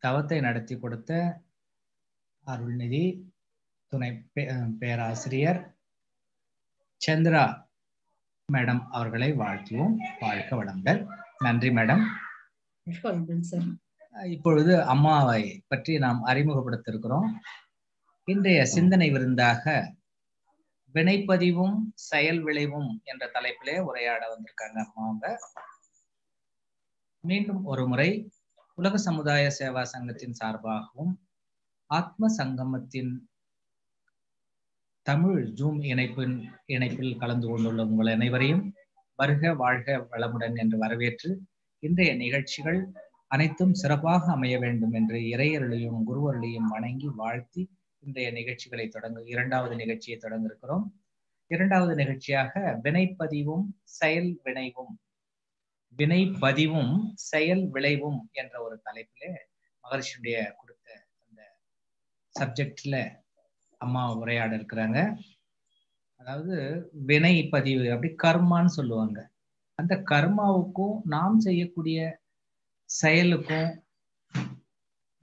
தவத்தை நடத்தி கொடுத்த அருள்நிதி துணை பேராசிரியர் சந்திரா மேடம் அவர்களை வாழ்த்துவோம். வாழ்க வளமுடன். நன்றி மேடம். இப்பொழுது அம்மாவை பற்றி நாம் அறிமுகப்படுத்த இருக்கிறோம். இன்றைய சிந்தனை விருந்தாக வினைப்பதிவும் செயல் விளைவும் என்ற தலைப்பிலே உரையாட வந்திருக்காங்க அம்மாவங்க. மீண்டும் ஒரு முறை உலக சமுதாய சேவா சங்கத்தின் சார்பாகவும் ஆத்ம சங்கமத்தின் தமிழ் ஜூம் இணைப்பில் கலந்து கொண்டுள்ள உங்கள் அனைவரையும் வருக வாழ்க வளமுடன் என்று வரவேற்று இன்றைய நிகழ்ச்சிகள் அனைத்தும் சிறப்பாக அமைய வேண்டும் என்று இறையர்களையும் குருவர்களையும் வணங்கி வாழ்த்தி இன்றைய நிகழ்ச்சிகளை இரண்டாவது நிகழ்ச்சியை தொடங்க இருக்கிறோம். இரண்டாவது நிகழ்ச்சியாக வினைப்பதிவும் செயல் விளைவும் செயல் விளைவும் என்ற ஒரு தலைப்பிலே மகர்ஷியுடைய கொடுத்த அந்த சப்ஜெக்ட்ல அம்மா உரையாட இருக்கிறாங்க. அதாவது வினை பதிவு அப்படி கர்மான்னு சொல்லுவாங்க. அந்த கர்மாவுக்கும் நாம் செய்யக்கூடிய செயலுக்கும்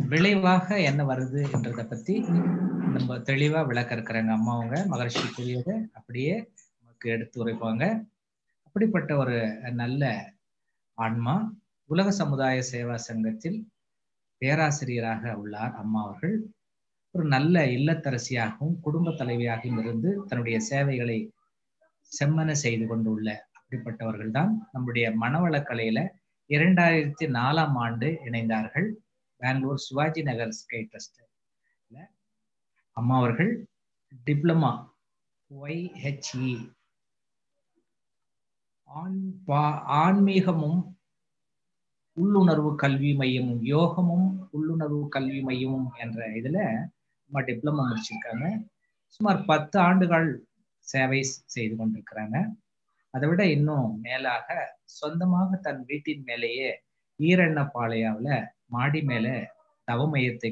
விளைவாக என்ன வருது என்றதை பத்தி நம்ம தெளிவா விளக்க இருக்கிறாங்க அம்மாவங்க. மகர்ஷிக்குரியதை அப்படியே நமக்கு எடுத்து உரைப்பாங்க. அப்படிப்பட்ட ஒரு நல்ல ஆன்மா உலக சமுதாய சேவா சங்கத்தில் பேராசிரியராக உள்ளார் அம்மா அவர்கள். ஒரு நல்ல இல்லத்தரசியாகவும் குடும்ப தலைவியாகவும் இருந்து தன்னுடைய சேவைகளை செம்மன செய்து கொண்டுள்ள அப்படிப்பட்டவர்கள் தான் நம்முடைய மனவளக்கலையில 2004ஆம் ஆண்டு இணைந்தார்கள். பெங்களூர் சிவாஜி நகர் ஸ்கை ட்ரஸ்ட் அம்மா அவர்கள் டிப்ளமா YHE ஆன்மீகமும் உள்ளுணர்வு கல்வி மையமும் யோகமும் உள்ளுணர்வு கல்வி மையமும் என்ற இதுல டிப்ளமா முடிச்சிருக்காங்க. சுமார் 10 ஆண்டுகள் சேவை செய்து கொண்டிருக்கிறாங்க. அதை விட இன்னும் மேலாக சொந்தமாக தன் வீட்டின் மேலேயே ஈரெண்ணப்பாளையாவில் மாடி மேல தவ மையத்தை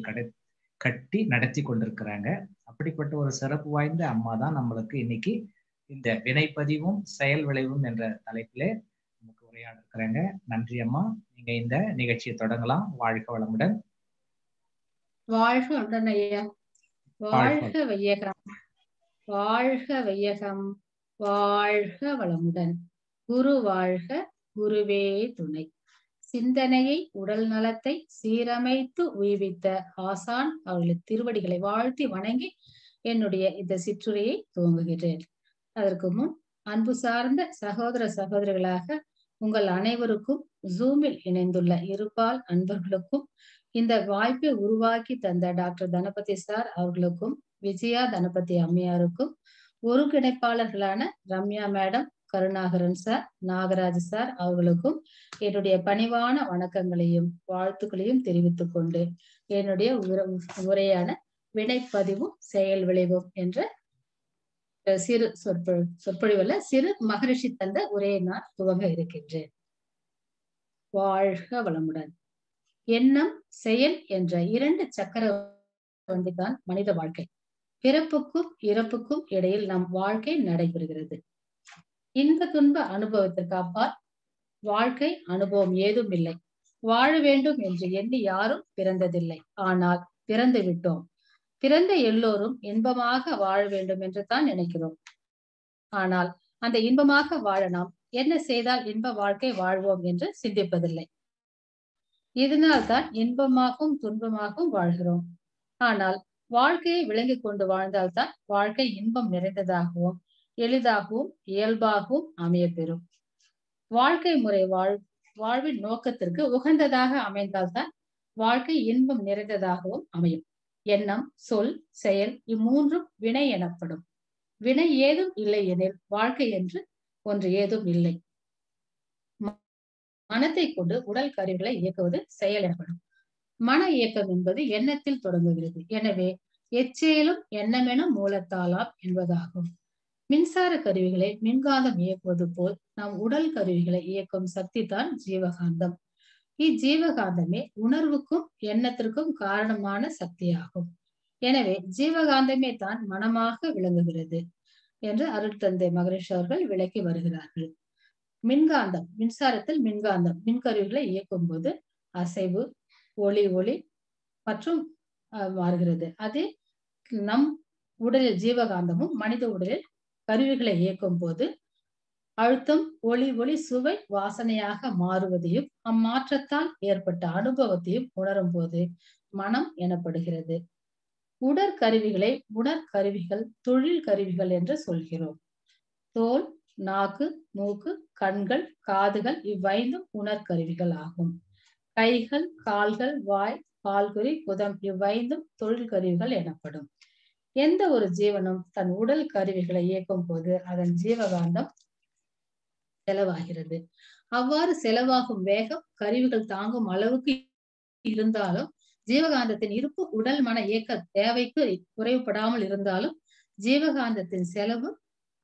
கட்டி நடத்தி கொண்டிருக்கிறாங்க. அப்படிப்பட்ட ஒரு சிறப்பு வாய்ந்த அம்மா தான் நம்மளுக்கு இன்னைக்கு இந்த வினைப்பதிவும் செயல் விளைவும் என்ற தலைப்பிலே நமக்கு உரையாட இருக்கிறாங்க. நன்றி அம்மா. நீங்க இந்த நிகழ்ச்சியை தொடங்கலாம். வாழ்க வளமுடன். வாழ்க வளமுடன் ஐயா. வாழ்க வையகம், வாழ்க வையகம், வாழ்க வளமுடன். குரு வாழ்க, குருவே துணை. சிந்தனையை உடல் நலத்தை சீரமைத்து உய்வித்த ஆசான் அவர்களின் திருவடிகளை வாழ்த்தி வணங்கி என்னுடைய இந்த சிற்றுரையை துவங்குகிறேன். அதற்கு முன் அன்பு சார்ந்த சகோதர சகோதரிகளாக உங்கள் அனைவருக்கும் ஜூமில் இணைந்துள்ள இருபால் அன்பர்களுக்கும் இந்த வாய்ப்பை உருவாக்கி தந்த டாக்டர் தனபதி சார் அவர்களுக்கும் விஜயா தனபதி அம்மையாருக்கும் ஒருங்கிணைப்பாளர்களான Ramya madam, Karunakaran sir, Nagaraj sir அவர்களுக்கும் என்னுடைய பணிவான வணக்கங்களையும் வாழ்த்துக்களையும் தெரிவித்துக் கொண்டு என்னுடைய உரையான வினைப்பதிவும் செயல் விளைவும் என்ற சிறு சொற்பொழிவுல சிறு மகரிஷி தந்த உரையை நான் துவங்க இருக்கின்றேன். வாழ்க வளமுடன். எண்ணம் செயல் என்ற 2 சக்கர வண்டிதான் மனித வாழ்க்கை. பிறப்புக்கும் இறப்புக்கும் இடையில் நம் வாழ்க்கை நடைபெறுகிறது. இன்ப துன்ப அனுபவத்திற்கு அப்பால் வாழ்க்கை அனுபவம் ஏதும் இல்லை. வாழ வேண்டும் என்று எண்ணி யாரும் பிறந்ததில்லை. ஆனால் பிறந்து விட்டோம். பிறந்த எல்லோரும் இன்பமாக வாழ வேண்டும் என்று தான் நினைக்கிறோம். ஆனால் அந்த இன்பமாக வாழ நாம் என்ன செய்தால் இன்ப வாழ்க்கை வாழ்வோம் என்று சிந்திப்பதில்லை. இதனால் தான் இன்பமாகவும் துன்பமாகவும் வாழ்கிறோம். ஆனால் வாழ்க்கையை விளங்கி கொண்டு வாழ்ந்தால்தான் வாழ்க்கை இன்பம் நிறைந்ததாகவும் எளிதாகவும் இயல்பாகவும் அமைய பெறும். வாழ்க்கை முறை வாழ்வின் நோக்கத்திற்கு உகந்ததாக அமைந்தால்தான் வாழ்க்கை இன்பம் நிறைந்ததாகவும் அமையும். எண்ணம், சொல், செயல் இம்மூன்றும் வினை எனப்படும். வினை ஏதும் இல்லை எனில் வாழ்க்கை என்று ஒன்று ஏதும் இல்லை. மனத்தை கொண்டு உடல் கருவிகளை இயக்குவது செயல் எனப்படும். மன இயக்கம் என்பது எண்ணத்தில் தொடங்குகிறது. எனவே எச்செயலும் எண்ணமெனும் மூலத்தாலாம் என்பதாகும். மின்சார கருவிகளை மின்காந்தம் இயக்குவது போல் நம் உடல் கருவிகளை இயக்கும் சக்தி தான் ஜீவகாந்தம். இஜீவகாந்தமே உணர்வுக்கும் எண்ணத்திற்கும் காரணமான சக்தியாகும். எனவே ஜீவகாந்தமே தான் மனமாக விளங்குகிறது என்று அருட்தந்தை மகரிஷி அவர்கள் விளக்கி வருகிறார்கள். மின்காந்தம், மின்சாரத்தில் மின்காந்தம் மின்கருவிகளை இயக்கும் போது அசைவு, ஒளி ஒளி மற்றும் மாறுகிறது. அது நம் உடலில் ஜீவகாந்தமும் மனித உடலில் கருவிகளை இயக்கும் போது அழுத்தம் ஒளி ஒளி சுவை வாசனையாக மாறுவதையும் அம்மாற்றத்தால் ஏற்பட்ட அனுபவத்தையும் உணரும் போது மனம் எனப்படுகிறது. உடற்கருவிகளை உணர்கருவிகள், தொழில் கருவிகள் என்று சொல்கிறோம். தோல், நாக்கு, மூக்கு, கண்கள், காதுகள் இவ்வைந்தும் உணர்கருவிகள் ஆகும். கைகள், கால்கள், வாய், பால்குறி, குதம் இவ்வைந்தும் தொழில் கருவிகள் எனப்படும். எந்த ஒரு ஜீவனும் தன் உடல் கருவிகளை இயக்கும் போது அதன் ஜீவகாந்தம் செலவாகிறது. அவ்வாறு செலவாகும் வேகம் கருவிகள் தாங்கும் அளவுக்கு இருந்தாலும் ஜீவகாந்தத்தின் இருப்பு உடல் மன இயக்க தேவைக்கு குறைவுபடாமல் இருந்தாலும் ஜீவகாந்தத்தின் செலவு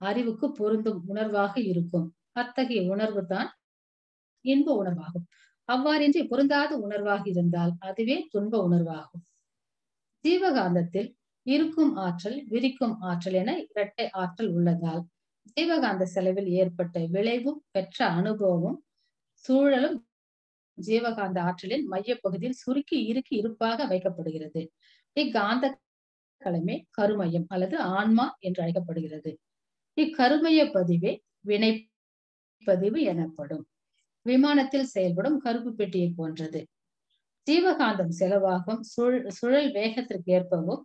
அறிவுக்கு பொருந்தும் உணர்வாக இருக்கும். அத்தகைய உணர்வு தான் இன்ப உணர்வாகும். அவ்வாறின்றி பொருந்தாத உணர்வாக இருந்தால் அதுவே துன்ப உணர்வாகும். ஜீவகாந்தத்தில் இருக்கும் ஆற்றல், விரிக்கும் ஆற்றல் என இரட்டை ஆற்றல் உள்ளதால் ஜீவகாந்த செலவில் ஏற்பட்ட விளைவும் பெற்ற அனுபவமும் சூழலும் ஜீவகாந்த ஆற்றலின் மைய பகுதியில் சுருக்கி இறுக்கி இருப்பாக வைக்கப்படுகிறது. இக்காந்த களமே கருமையம் அல்லது ஆன்மா என்று அழைக்கப்படுகிறது. இக்கருமைய பதிவே வினைப்பதிவு எனப்படும். விமானத்தில் செயல்படும் கருப்பு பெட்டியை போன்றது. ஜீவகாந்தம் செலவாகும் சுழல் வேகத்திற்கு ஏற்பவும்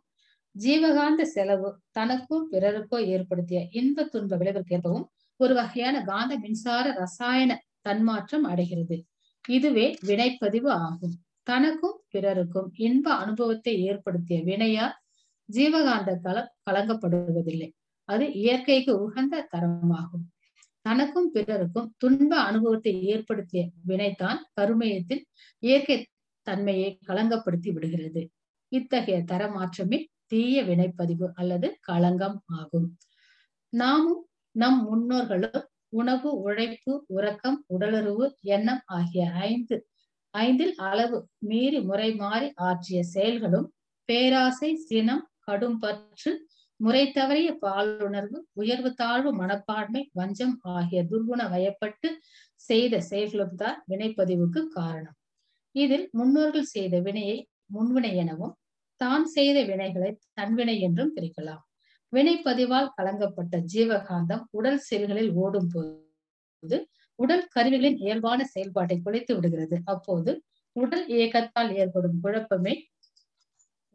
ஜீவகாந்த செலவு தனக்கோ பிறருக்கோ ஏற்படுத்திய இன்ப துன்ப விளைவிற்கு ஏற்பவும் ஒரு வகையான காந்த மின்சார ரசாயன தன்மாற்றம் அடைகிறது. இதுவே வினைப்பதிவு ஆகும். தனக்கும் பிறருக்கும் இன்ப அனுபவத்தை ஏற்படுத்திய வினையால் ஜீவகாந்த களம் கலங்கப்படுவதில்லை. அது இயற்கைக்கு உகந்த தரமாகும். தனக்கும் பிறருக்கும் துன்ப அனுபவத்தை ஏற்படுத்திய வினைதான் கருமையத்தின் இயற்கை தன்மையை களங்கப்படுத்தி விடுகிறது. இத்தகைய தரமாற்றமே தீய வினைப்பதிவு அல்லது களங்கம் ஆகும். நாமும் நம் முன்னோர்களும் உணவு, உழைப்பு, உறக்கம், உடலுறவு, எண்ணம் ஆகிய ஐந்தில் அளவு மீறி முறை மாறி ஆற்றிய செயல்களும் பேராசை, சினம், கடும் பற்று, முறை தவறிய பாலுணர்வு, உயர்வு தாழ்வு மனப்பான்மை, வஞ்சம் ஆகிய துர்குண வயப்பட்டு செய்த செயல்களும் தான் வினைப்பதிவுக்கு காரணம். இதில் முன்னோர்கள் செய்த வினையை முன்வினை எனவும் தான் செய்த வினைகளை தன்வினை என்றும் பிரிக்கலாம். வினைப்பதிவால் கலங்கப்பட்ட ஜீவகாந்தம் உடல் செல்களில் ஓடும் போது உடல் கருவிகளின் இயல்பான செயல்பாட்டை குலைத்து விடுகிறது. அப்போது உடல் இயக்கத்தால் ஏற்படும் குழப்பமே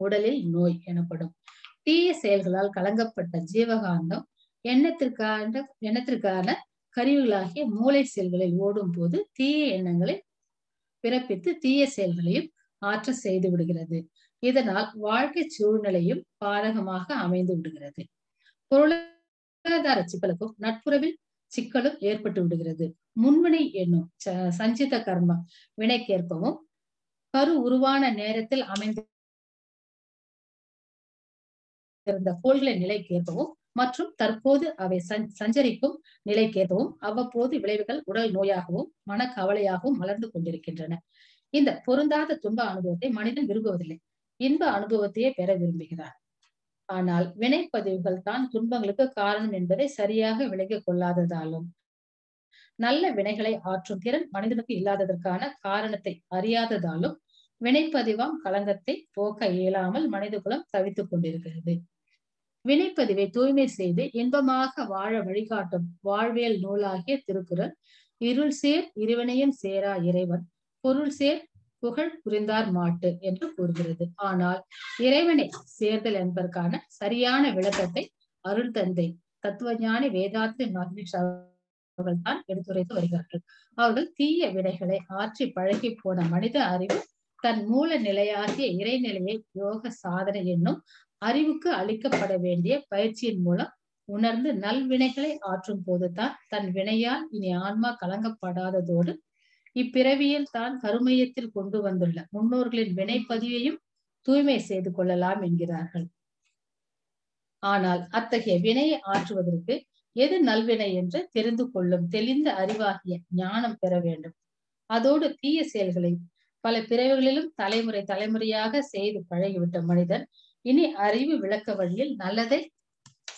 உடலில் நோய் எனப்படும். தீய செயல்களால் கலங்கப்பட்ட ஜீவகாந்தம் எண்ணத்திற்கான கருவிகளாகிய மூளை செல்களில் ஓடும் போது தீய எண்ணங்களை பிறப்பித்து தீய செயல்களையும் ஆற்ற செய்து விடுகிறது. இதனால் வாழ்க்கை சூழ்நிலையும் பாதகமாக அமைந்து விடுகிறது. பொருளாதார சிக்கலுக்கும் நட்புறவில் சிக்கலும் ஏற்பட்டு விடுகிறது. முன்வினை என்னும் சஞ்சித கர்ம வினைக்கேற்பவும் கரு உருவான நேரத்தில் அமைந்திருந்த கோள்களின் நிலைக்கேற்பவும் மற்றும் தற்போது அவை சஞ்சரிக்கும் நிலைக்கேற்பவும் அவ்வப்போது விளைவுகள் உடல் நோயாகவும் மன கவலையாகவும் மலர்ந்து கொண்டிருக்கின்றன. இந்த பொருந்தாத துன்ப அனுபவத்தை மனிதன் விரும்புவதில்லை. இன்ப அனுபவத்தையே பெற விரும்புகிறார். ஆனால் வினைப்பதிவுகள் தான் துன்பங்களுக்கு காரணம் என்பதை சரியாக விளங்கிக் கொள்ளாததாலும் நல்ல வினைகளை ஆற்றும் திறன் மனிதனுக்கு இல்லாததற்கான காரணத்தை அறியாததாலும் வினைப்பதிவாம் களங்கத்தை போக்க இயலாமல் மனித குலம் தவித்துக் கொண்டிருக்கிறது. வினைப்பதிவை தூய்மை செய்து இன்பமாக வாழ வழிகாட்டும் வாழ்வியல் நூலாகிய திருக்குறள் இருள் சேர் இருவினையும் சேரா இறைவன் பொருள் சேர் புகழ் புரிந்தார் மாட்டு என்று கூறுகிறது. ஆனால் இறைவனை சேர்தல் என்பதற்கான சரியான விளக்கத்தை அருள் தந்தை தத்துவஞானி வேதாத்ரி மகரிஷி அவர்கள் தான் எடுத்துரைத்து வருகிறார்கள். அவர்கள் தீய வினைகளை ஆற்றி பழகி போன மனித அறிவு தன் மூல நிலையாகிய இறைநிலையை யோக சாதனை என்னும் அறிவுக்கு அளிக்கப்பட வேண்டிய பயிற்சியின் மூலம் உணர்ந்து நல்வினைகளை ஆற்றும் போதுதான் தன் வினையால் இனி ஆன்மா கலங்கப்படாததோடு இப்பிறவியில் தான் கருமையத்தில் கொண்டு வந்துள்ள முன்னோர்களின் வினைப்பதிவையும் தூய்மை செய்து கொள்ளலாம் என்கிறார்கள். ஆனால் அத்தகைய வினையை ஆற்றுவதற்கு எது நல்வினை என்று தெரிந்து கொள்ளும் தெளிந்த அறிவாகிய ஞானம் பெற வேண்டும். அதோடு தீய செயல்களை பல பிறவிகளிலும் தலைமுறையாக செய்து பழகிவிட்ட மனிதன் இனி அறிவு விளக்க வழியில் நல்லதை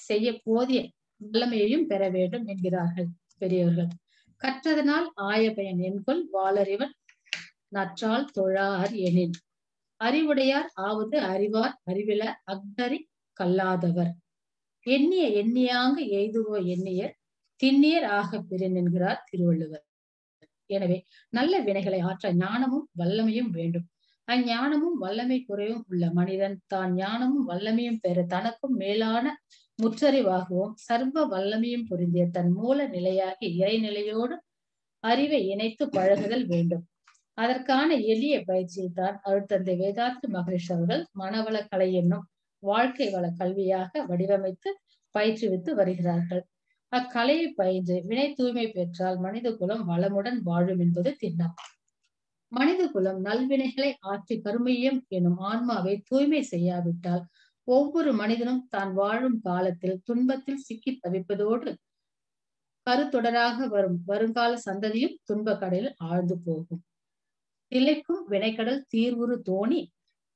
செய்ய போதிய வல்லமையையும் பெற வேண்டும் என்கிறார்கள் பெரியவர்கள். கற்றதனால் ஆய பயன் என்கொள் வாளறிவன் நற்றால் தொழார் எனின். அறிவுடையார் ஆவது அறிவார் அறிவில அக்தரி கல்லாதவர். எண்ணிய எண்ணியாங்க எய்துவோ எண்ணியர் திண்ணியர் ஆக பிறன் என்கிறார் திருவள்ளுவர். எனவே நல்ல வினைகளை ஆற்ற ஞானமும் வல்லமையும் வேண்டும். அஞ்ஞானமும் வல்லமை குறைவும் உள்ள மனிதன் தான் ஞானமும் வல்லமையும் பெற தனக்கும் மேலான முற்றறிவாகவும் சர்வ வல்லமையும் பொருந்திய தன் மூல நிலையாகி இறைநிலையோடு அறிவை இணைத்து பழகுதல் வேண்டும். அதற்கான எளிய பயிற்சியை தான் அருட்தந்தை வேதாத்ரி மகரிஷி அவர்கள் மனவள கலை என்னும் வாழ்க்கை வள கல்வியாக வடிவமைத்து பயிற்றுவித்து வருகிறார்கள். அக்கலையை பயின்று வினை தூய்மை பெற்றால் மனித குலம் வளமுடன் வாழும் என்பது திண்ணம். மனித குலம் நல்வினைகளை ஆற்றி கருமையம் எனும் ஆன்மாவை தூய்மை செய்யாவிட்டால் ஒவ்வொரு மனிதனும் தான் வாழும் காலத்தில் துன்பத்தில் சிக்கி தவிப்பதோடு கருத்தொடராக வரும் வருங்கால சந்ததியும் துன்ப கடலில் ஆழ்ந்து போகும். திளைக்கும் வினைக்கடல் தீர்வுறு தோணி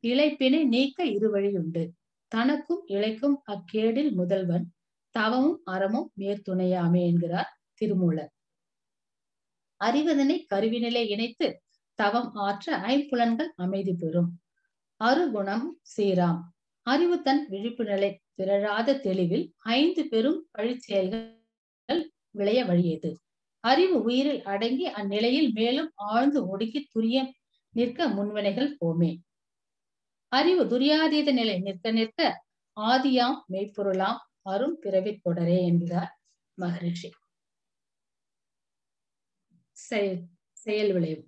இளைப்பினை நீக்க இருவழியுண்டு. தனக்கும் இளைக்கும் அக்கேடில் முதல்வன் தவமும் அறமும் மேற்துணையாமே என்கிறார் திருமூலர். அறிவதனை கருவினிலை இணைத்து தவம் ஆற்ற ஐம்புலன்கள் அமைதி பெறும். அருகுணம் சீராம். அறிவு தன் விழிப்பு நிலை பிறழாத தெளிவில் 5 பெரும் பழிச்செயல்கள் விளைய வழியது. அறிவு உயிரில் அடங்கி அந்நிலையில் மேலும் ஆழ்ந்து ஒடுக்கி துரிய நிற்க முன்வினைகள் போமே. அறிவு துரியாதீத நிலை நிற்க நிற்க ஆதியாம் மெய்ப்பொருளாம் அரும் பிறவி தொடரே என்கிறார் மகரிஷி. செயல் விளைவு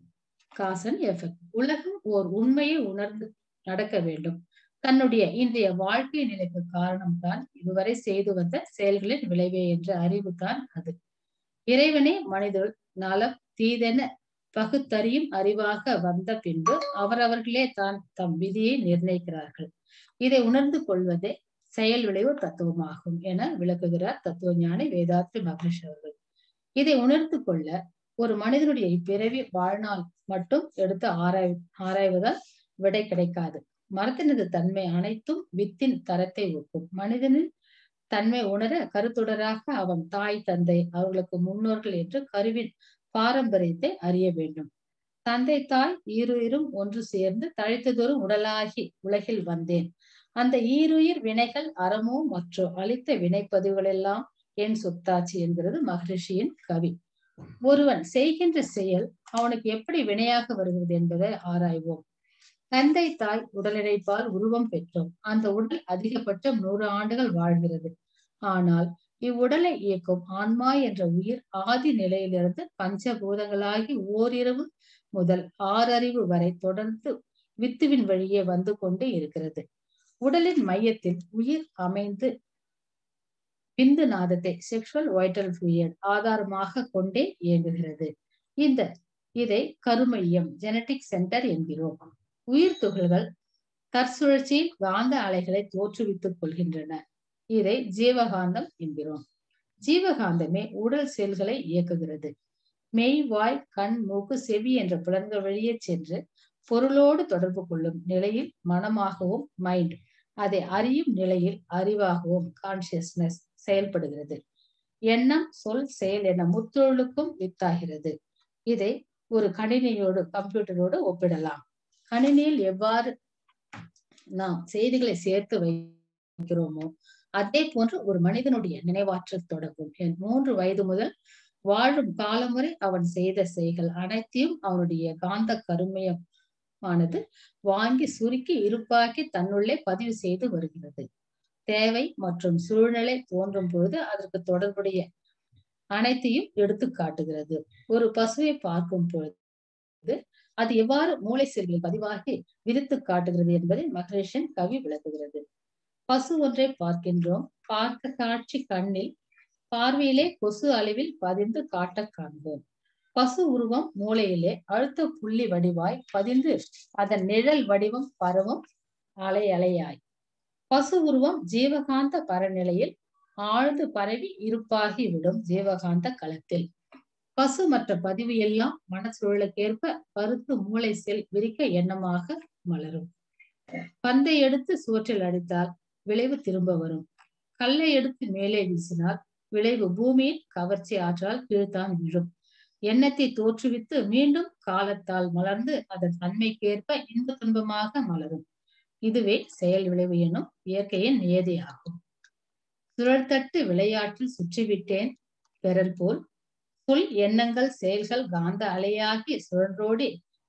காசன் எஃபெக்ட். உலகம் ஓர் உண்மையை உணர்ந்து நடக்க வேண்டும். தன்னுடைய இன்றைய வாழ்க்கை நிலைக்கு காரணம் தான் இதுவரை செய்து வந்த செயல்களின் விளைவே என்ற அறிவு தான் அது. இறைவனே மனிதர் நலம் தீதென பகுத்தறியும் அறிவாக வந்த பின்பு அவரவர்களே தான் தம் விதியை நிர்ணயிக்கிறார்கள். இதை உணர்ந்து கொள்வதே செயல் விளைவு தத்துவமாகும் என விளக்குகிறார் தத்துவ ஞானி வேதாத்ரி மகரிஷி அவர்கள். இதை உணர்ந்து கொள்ள ஒரு மனிதனுடைய இப்பிறவி வாழ்நாள் மட்டும் எடுத்து ஆராய்வதால் விடை கிடைக்காது. மரத்தினது தன்மை அனைத்தும் வித்தின் தரத்தை ஒக்கும். மனிதனின் தன்மை உணர கருத்துடராக அவன் தாய் தந்தை அவர்களுக்கு முன்னோர்கள் என்று கருவின் பாரம்பரியத்தை அறிய வேண்டும். தந்தை தாய் ஈருயிரும் ஒன்று சேர்ந்து தழைத்ததொரு உடலாகி உலகில் வந்தேன். அந்த ஈருயிர் வினைகள் அறமோ மற்றும் அளித்த வினைப்பதிவுகள் எல்லாம் என் சொத்தாட்சி என்கிறது மகரிஷியின் கவி. ஒருவன் செய்கின்ற செயல் அவனுக்கு எப்படி வினையாக வருகிறது என்பதை ஆராய்வோம். தந்தை தாய் உடலிழைப்பால் உருவம் பெற்றோம். அந்த உடல் அதிகபட்சம் 100 ஆண்டுகள் வாழ்கிறது. ஆனால் இவ்வுடலை இயக்கும் ஆன்மா என்ற உயிர் ஆதி நிலையிலிருந்து பஞ்சபூதங்களாகி ஓரிரவு முதல் 6 அறிவு வரை தொடர்ந்து வித்துவின் வழியே வந்து கொண்டு இருக்கிறது. உடலின் மையத்தில் உயிர் அமைந்து விந்து நாதத்தை செக்ஷுவல் வைட்டல் ஃப்ளூயிட் ஆதாரமாக கொண்டே இயங்குகிறது. இதை கருமையம் ஜெனடிக் சென்டர் என்கிறோம். உயிர் துகள்கள் தற்சுழற்சியில் காந்த அலைகளை தோற்றுவித்துக் கொள்கின்றன. இதை ஜீவகாந்தம் என்கிறோம். ஜீவகாந்தமே உடல் செல்களை இயக்குகிறது. மெய் வாய் கண் மூக்கு செவி என்ற புலன்கள் வழியே சென்று பொருளோடு தொடர்பு கொள்ளும் நிலையில் மனமாகவும் மைண்ட், அதை அறியும் நிலையில் அறிவாகவும் கான்சியஸ்னஸ் செயல்படுகிறது. எண்ணம் சொல் செயல் என முத்தொழுக்கும் வித்தாகிறது. இதை ஒரு கணினியோடு கம்ப்யூட்டரோடு ஒப்பிடலாம். கணினியில் எவ்வாறு நாம் செய்திகளை சேர்த்து வைக்கிறோமோ அதே போன்று ஒரு மனிதனுடைய நினைவாற்றல் தொடங்கும். 3 வயது முதல் வாழும் காலம் வரை அவன் செய்த செயல்கள் அனைத்தையும் அவனுடைய காந்த கருமையமானது வாங்கி சுருக்கி இருப்பாக்கி தன்னுள்ளே பதிவு செய்து வருகிறது. தேவை மற்றும் சூழ்நிலை தோன்றும் பொழுது அதற்கு தொடர்புடைய அனைத்தையும் எடுத்து காட்டுகிறது. ஒரு பசுவை பார்க்கும் பொழுது அது எவ்வாறு மூளை செல்களில் பதிவாகி விரித்து காட்டுகிறது என்பதை மகரிஷியின் கவி விளக்குகிறது. பசு ஒன்றை பார்க்கின்றோம். பார்க்க காட்சி கண்ணில் பார்வையிலே கொசு அளவில் பதிந்து காட்ட காண்போம். பசு உருவம் மூளையிலே அழுத்த புள்ளி வடிவாய் பதிந்து அதன் நிழல் வடிவம் பரவும் அலை அலையாய். பசு உருவம் ஜீவகாந்த பரநிலையில் ஆழ்ந்து பரவி இருப்பாகி விடும் ஜீவகாந்த களத்தில். பசு மற்ற பதிவு எல்லாம் மனச்சூழலுக்கேற்ப கருத்து மூளை செல் விரிக்க எண்ணமாக மலரும். பந்தை எடுத்து சுவற்றில் அடித்தால் விளைவு திரும்ப வரும். கல்லை எடுத்து மேலே வீசினால் விளைவு பூமியில் கவர்ச்சி ஆற்றால் கீழ்த்தான் விழும். எண்ணத்தை தோற்றுவித்து மீண்டும் காலத்தால் மலர்ந்து அதன் தன்மைக்கேற்ப இன்ப துன்பமாக மலரும். இதுவே செயல் விளைவு எனும் இயற்கையின் நியதியாகும். சுழற்தட்டு விளையாட்டில் சுற்றிவிட்டேன் பெறல் போல் சொல் எண்ணங்கள் செயல்கள் காந்த அலையாகி சுழன்றோடி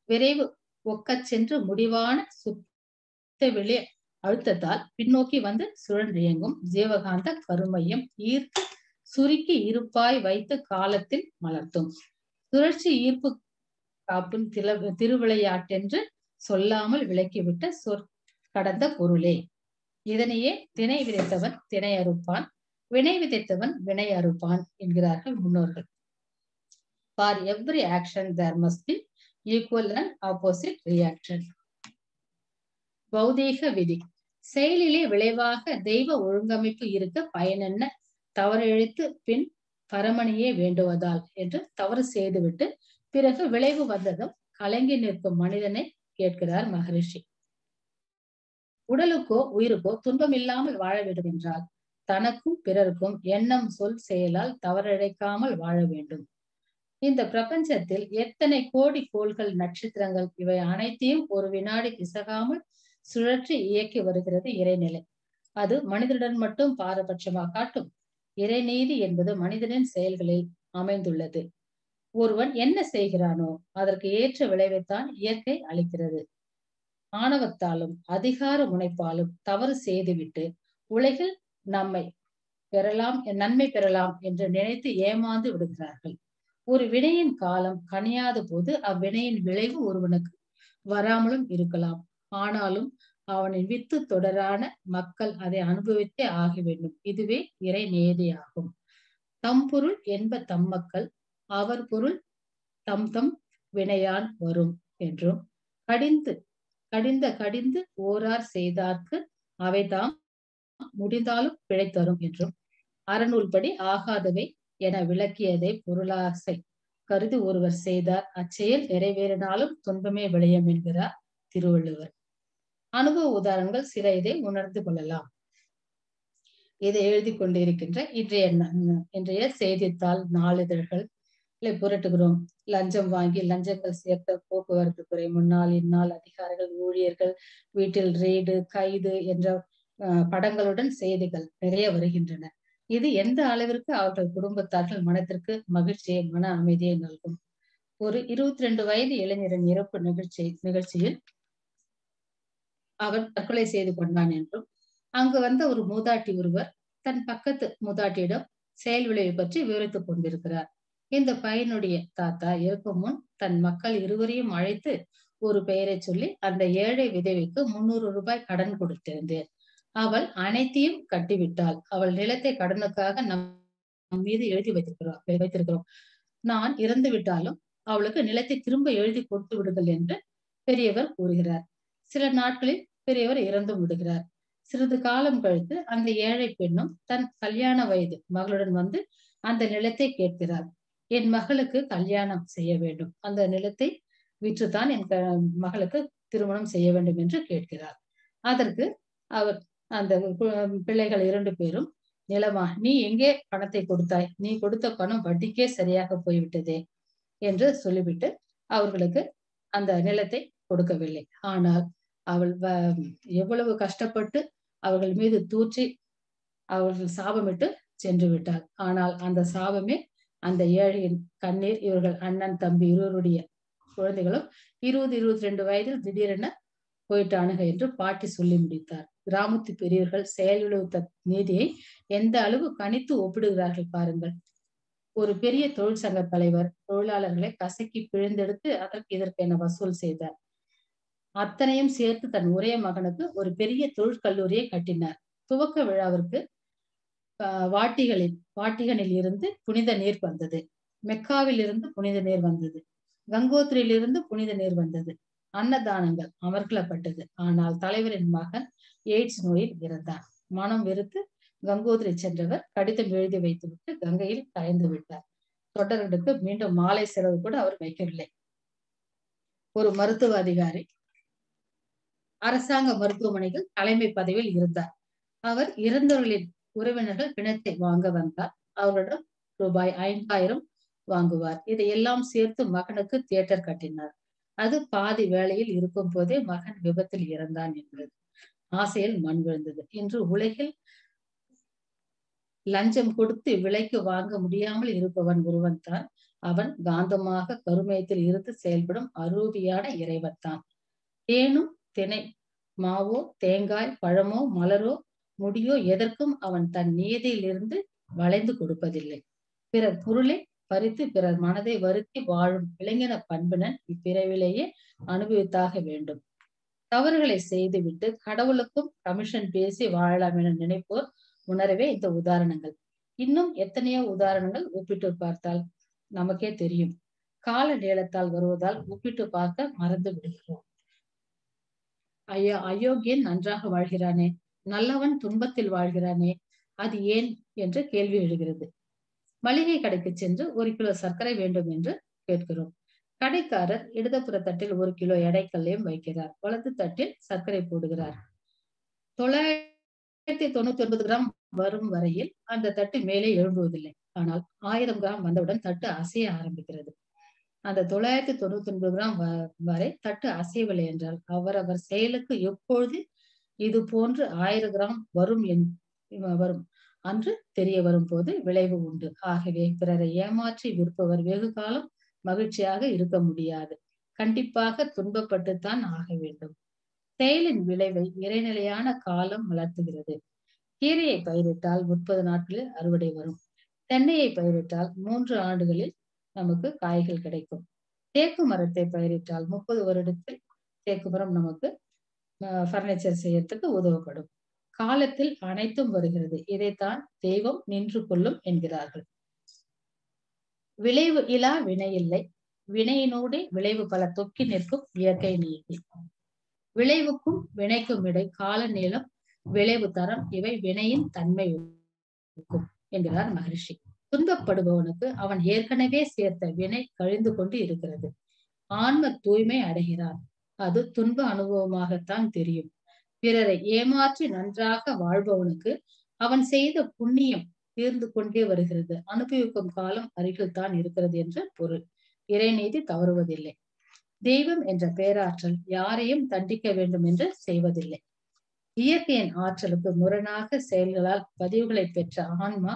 விரைவு ஒக்கச் சென்று முடிவான சுத்த வெளி அழுத்தத்தால் பின்னோக்கி வந்து சுழன்றியங்கும் ஜீவகாந்த கருமையம் ஈர்த்து சுருக்கி இருப்பாய் வைத்து காலத்தில் மலர்த்தும். சுழற்சி ஈர்ப்பு காப்பின் திருவிளையாட்டென்று சொல்லாமல் விளக்கிவிட்ட கடந்த பொருளே. இதனையே திணை விதைத்தவன் திணை அறுப்பான், வினை விதைத்தவன் வினை அறுப்பான் என்கிறார்கள் முன்னோர்கள். For every action there must be equal and opposite reaction. பௌதீக விதி. செயலிலே விளைவாக தெய்வ ஒழுங்கமைப்பு இருக்க பயனென்ன, தவறிழைத்து பின் பரமணியே வேண்டுவதால் என்று தவறு செய்துவிட்டு பிறகு விளைவு வந்ததும் கலங்கி நிற்கும் மனிதனை கேட்கிறார் மகரிஷி. உடலுக்கோ உயிருக்கோ துன்பம் இல்லாமல் வாழ வேண்டும் என்றால் தனக்கும் பிறருக்கும் எண்ணம் சொல் செயலால் தவறிழைக்காமல் வாழ வேண்டும். இந்த பிரபஞ்சத்தில் எத்தனை கோடி கோள்கள் நட்சத்திரங்கள் இவை அனைத்தையும் ஒரு வினாடி பிசகாமல் சுழற்றி இயக்கி வருகிறது இறைநிலை. அது மனிதனுடன் மட்டும் பாரபட்சமாக காட்டும். இறைநீதி என்பது மனிதனின் செயல்களில் அமைந்துள்ளது. ஒருவன் என்ன செய்கிறானோ அதற்கு ஏற்ற விளைவைத்தான் இயற்கை அளிக்கிறது. ஆணவத்தாலும் அதிகார முனைப்பாலும் தவறு செய்துவிட்டு உலகில் நன்மை பெறலாம் என்று நினைத்து ஏமாந்து விடுகிறார்கள். ஒரு வினையின் காலம் கனியாத போது அவ்வினையின் விளைவு ஒருவனுக்கு வராமலும் இருக்கலாம். ஆனாலும் அவனின் வித்து தொடரான மக்கள் அதை அனுபவித்தே ஆக வேண்டும். இதுவே இறை நேதியாகும். தம் பொருள் என்ப தம் மக்கள், அவர் பொருள் தம் தம் வினையான் வரும் என்றும், கடிந்து ஓரார் செய்தார்க்கு அவைதாம் முடிந்தாலும் பிழைத்தரும் என்றும், அறநூல்படி ஆகாதவை என விளக்கியதை பொருளாசை கருதி ஒருவர் செய்தார் அச்செயல் நிறைவேறினாலும் துன்பமே விளையும் என்கிறார் திருவள்ளுவர். அனுபவ உதாரணங்கள் சில இதை உணர்ந்து கொள்ளலாம். இதை எழுதி கொண்டிருக்கின்ற இன்றைய செய்தித்தாள் நாளிதழ்கள் புரட்டுகிறோம். லஞ்சம் வாங்கி லஞ்சங்கள் சேர்த்த போக்குவரத்து துறை முன்னாள் இந்நாள் அதிகாரிகள் ஊழியர்கள் வீட்டில் ரெய்டு கைது என்ற படங்களுடன் செய்திகள் நிறைய வருகின்றன. இது எந்த அளவிற்கு அவர்கள் குடும்பத்தார்கள் மனத்திற்கு மகிழ்ச்சியை மன அமைதியை நல்கும். ஒரு 22 வயது இளைஞரின் இறப்பு நிகழ்ச்சியில் அவர் தற்கொலை செய்து கொண்டான் என்றும், அங்கு வந்த ஒரு மூதாட்டி ஒருவர் தன் பக்கத்து மூதாட்டியிடம் செயல் விளைவு பற்றி விவரித்துக் கொண்டிருக்கிறார். இந்த பையனுடைய தாத்தா இறக்கும் முன் தன் மக்கள் இருவரையும் அழைத்து ஒரு பெயரை சொல்லி அந்த ஏழை விதவைக்கு 300 ரூபாய் கடன் கொடுத்திருந்தேன். அவள் அனைத்தையும் கட்டிவிட்டாள். அவள் நிலத்தை கடனுக்காக நம் மீது எழுதி வைத்திருக்கிறோம். நான் இறந்து விட்டாலும் அவளுக்கு நிலத்தை திரும்ப எழுதி கொடுத்து விடுங்கள் என்று பெரியவர் கூறுகிறார். சில நாட்களில் பெரியவர் இறந்து விடுகிறார். சிறிது காலம் கழித்து அந்த ஏழை பெண்ணும் தன் கல்யாண வயது மகளுடன் வந்து அந்த நிலத்தை கேட்கிறார். என் மகளுக்கு கல்யாணம் செய்ய வேண்டும், அந்த நிலத்தை விற்றுத்தான் என் மகளுக்கு திருமணம் செய்ய வேண்டும் என்று கேட்கிறார். அதற்கு அவர் அந்த பிள்ளைகள் 2 பேரும், நிலமா நீ எங்கே பணத்தை கொடுத்தாய், நீ கொடுத்த பணம் வட்டிக்கே சரியாக போய்விட்டதே என்று சொல்லிவிட்டு அவர்களுக்கு அந்த நிலத்தை கொடுக்கவில்லை. ஆனால் அவள் எவ்வளவு கஷ்டப்பட்டு அவர்கள் மீது தூற்றி அவர்கள் சாபமிட்டு சென்று விட்டார். ஆனால் அந்த சாபமே அந்த ஏழையின் கண்ணீர். இவர்கள் அண்ணன் தம்பி இருவருடைய குழந்தைகளும் 20-22 வயதில் திடீரென போயிட்டானுங்க என்று பாட்டி சொல்லி முடித்தார். கிராமத்து பெரியவர்கள் செயல் விளைவித்த நீதியை எந்த அளவு கணித்து ஒப்பிடுகிறார்கள் பாருங்கள். ஒரு பெரிய தொழிற்சங்க தலைவர் தொழிலாளர்களை கசக்கி பிழிந்தெடுத்து இதற்கு என வசூல் செய்தார். அத்தனையும் சேர்த்து தன் ஒரே மகனுக்கு ஒரு பெரிய தொழிற்கல்லூரியை கட்டினார். துவக்க விழாவிற்கு வாட்டிகனில் இருந்து புனித நீர் வந்தது, மெக்காவில் இருந்து புனித நீர் வந்தது, கங்கோத்திரியில் இருந்து புனித நீர் வந்தது. அன்னதானங்கள் அமர்க்கலப்பட்டது. ஆனால் தலைவரின் மகன் எய்ட்ஸ் நோயில் இறந்தார். மனம் வெறுத்து கங்கோத்திரி சென்றவர் கடிதம் எழுதி வைத்துவிட்டு கங்கையில் கரைந்து விட்டார். தொடர்களுக்கு மீண்டும் மாலை செலவு கூட அவர் வைக்கவில்லை. ஒரு மருத்துவ அதிகாரி அரசாங்க மருத்துவமனைகள் தலைமை பதவியில் இருந்தார். அவர் இறந்தவர்களின் உறவினர்கள் பிணத்தை வாங்க வந்தார். அவர்களிடம் ரூபாய் 5000 வாங்குவார். இதையெல்லாம் சேர்த்து மகனுக்கு தியேட்டர் கட்டினார். அது பாதி வேளையில் இருக்கும் போதே மகன் விபத்தில் இறந்தான் என்பது. ஆசையில் மண் விழுந்தது. இன்று உலகில் லஞ்சம் கொடுத்து விலைக்கு வாங்க முடியாமல் இருப்பவன் ஒருவன் தான். அவன் காந்தமாக கருமயத்தில் இருந்து செயல்படும் அரூபியான இறைவன்தான். தேனும் தினை மாவோ தேங்காய் பழமோ மலரோ முடியோ எதற்கும் அவன் தன் நீதியிலிருந்து வளைந்து கொடுப்பதில்லை. பிறர் பொருளை பறித்து பிறர் மனதை வருத்தி வாழும் இளைஞன பண்பினன் இப்பிறவிலேயே அனுபவித்தாக வேண்டும். தவறுகளை செய்துவிட்டு கடவுளுக்கும் கமிஷன் பேசி வாழலாம் என நினைப்போர் உணரவே இந்த உதாரணங்கள். இன்னும் எத்தனையோ உதாரணங்கள் ஒப்பிட்டு பார்த்தால் நமக்கே தெரியும். கால நேரத்தால் வருவதால் ஒப்பிட்டு பார்க்க மறந்து விடுகிறோம். அயோக்கியன் நன்றாக வாழ்கிறானே, நல்லவன் துன்பத்தில் வாழ்கிறானே, அது ஏன் என்று கேள்வி எழுகிறது. மளிகை கடைக்கு சென்று 1 கிலோ சர்க்கரை வேண்டும் என்று கேட்கிறோம். கடைக்காரர் இடதுபுற தட்டில் 1 கிலோ எடைக்கல்லையும் வைக்கிறார். வலது தட்டில் சர்க்கரை போடுகிறார். 999 கிராம் வரும் வரையில் அந்த தட்டு மேலே எழும்புவதில்லை. ஆனால் 1000 கிராம் வந்தவுடன் தட்டு அசைய ஆரம்பிக்கிறது. அந்த 999 கிராம் வரை தட்டு அசையவில்லை என்றால் அவரவர் செயலுக்கு எப்பொழுது இது போன்று 1000 கிராம் வரும் அன்று தெரிய வரும் போது விளைவு உண்டு. ஆகவே பிறரை ஏமாற்றி விற்பவர் வெகு காலம் மகிழ்ச்சியாக இருக்க முடியாது. கண்டிப்பாக துன்பப்பட்டுத்தான் ஆக வேண்டும். செயலின் விளைவை இறைநிலையான காலம் வளர்த்துகிறது. கீரையை பயிரிட்டால் 30 நாட்களில் அறுவடை வரும். தென்னையை பயிரிட்டால் 3 ஆண்டுகளில் நமக்கு காய்கள் கிடைக்கும். தேக்கு மரத்தை பயிரிட்டால் 30 வருடத்தில் தேக்கு மரம் நமக்கு பர்னிச்சர் செய்யறதுக்கு உதவப்படும். காலத்தில் அனைத்தும் வருகிறது. இதைத்தான் தெய்வம் நின்று கொள்ளும் என்கிறார்கள். விளைவு இலா வினை இல்லை. வினையினோடு விளைவு பல தொக்கி நிற்கும் இயற்கை நீதி. விளைவுக்கும் வினைக்கும் இடை கால நீளம் விளைவு தரம் இவை வினையின் தன்மை என்கிறார் மகரிஷி. துன்பப்படுபவனுக்கு அவன் ஏற்கனவே சேர்த்த வினை கழிந்து கொண்டு இருக்கிறது. ஆன்ம தூய்மை அடைகிறான். அது துன்ப அனுபவமாகத்தான் தெரியும். பிறரை ஏமாற்றி நன்றாக வாழ்பவனுக்கு அவன் செய்த புண்ணியம் தீர்ந்து கொண்டே வருகிறது. அனுபவிக்கும் காலம் அருகில் தான் இருக்கிறது என்று பொருள். இறைநீதி தவறுவதில்லை. தெய்வம் என்ற பேராற்றல் யாரையும் தண்டிக்க வேண்டும் என்று செய்வதில்லை. இயற்கையின் ஆற்றலுக்கு முரணாக செயல்களால் பதிவுகளை பெற்ற ஆன்மா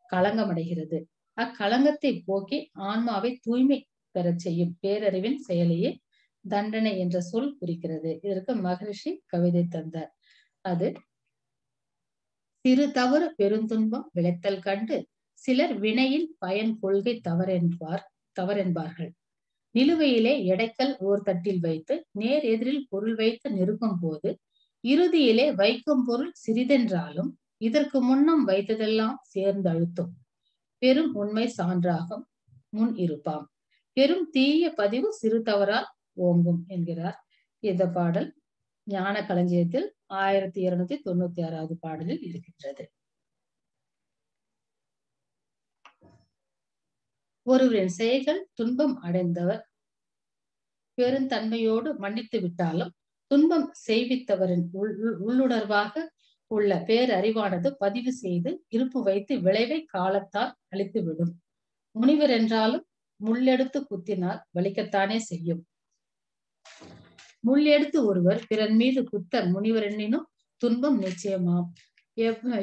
களங்கமடைகிறது. அக்களங்கத்தை போக்கி ஆன்மாவை தூய்மை பெறச் செய்யும் பேரறிவின் செயலையே தண்டனை என்ற சொல் குறிக்கிறது. இதற்கு மகரிஷி கவிதை தந்தார். அது சிறு தவறு பெருந்துன்பம் விளைத்தல் கண்டு சிலர் வினையில் பயன் கொள்கை தவறென்பார்கள். நிலுவையிலே எடைக்கல் ஓர் தட்டில் வைத்து நேர் எதிரில் பொருள் வைத்து நிற்கும் போது இறுதியிலே வைக்கும் பொருள் சிறிதென்றாலும் இதற்கு முன்னம் வைத்ததெல்லாம் சேர்ந்து அழுத்தும். பெரும் உண்மை சான்றாகும் முன் இருப்பாம். பெரும் தீய பதிவு சிறு தவறால் ஓங்கும் என்கிறார். இந்த பாடல் ஞான களஞ்சியத்தில் 1296வது பாடலில் இருக்கின்றது. ஒருவரின் செயல்கள் துன்பம் அடைந்தவர் பெருந்தன்மையோடு மன்னித்து விட்டாலும் துன்பம் செய்வித்தவரின் உள்ளுணர்வாக உள்ள பேரறிவானது பதிவு செய்து இருப்பு வைத்து விளைவை காலத்தால் அழித்துவிடும். முனிவர் என்றாலும் முள்ளெடுத்து குத்தினால் வலிக்கத்தானே செய்யும். முள்ளெடுத்து ஒருவர் பிறன் மீது குத்த முனிவர் எண்ணினும் துன்பம் நிச்சயமாம்.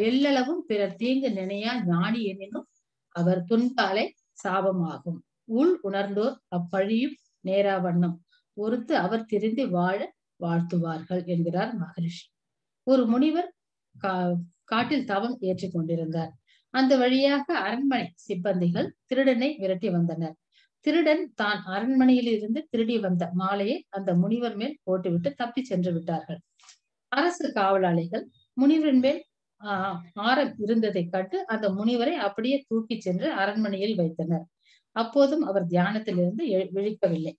எல்லளவும் பிறர் தீங்கு நினையா ஞானி எண்ணினும் அவர் துன்பாலை சாபமாகும். உள் உணர்ந்தோர் அப்பழியும் நேரா வண்ணம் ஒருத்து அவர் திருந்தி வாழ வாழ்த்துவார்கள் என்கிறார் மகரிஷி. ஒரு முனிவர் காட்டில் தவம் ஏற்றிக் கொண்டிருந்தார். அந்த வழியாக அரண்மனை சிப்பந்திகள் திருடனை விரட்டி வந்தனர். திருடன் தான் அரண்மனையில் இருந்து திருடி வந்த மாலையை அந்த முனிவர் மேல் போட்டுவிட்டு தப்பி சென்று விட்டார்கள். அரசு காவலாளிகள் முனிவரின் மேல் ஆரம் இருந்ததை கண்டு அந்த முனிவரை அப்படியே தூக்கி சென்று அரண்மனையில் வைத்தனர். அப்போதும் அவர் தியானத்திலிருந்து விழிக்கவில்லை.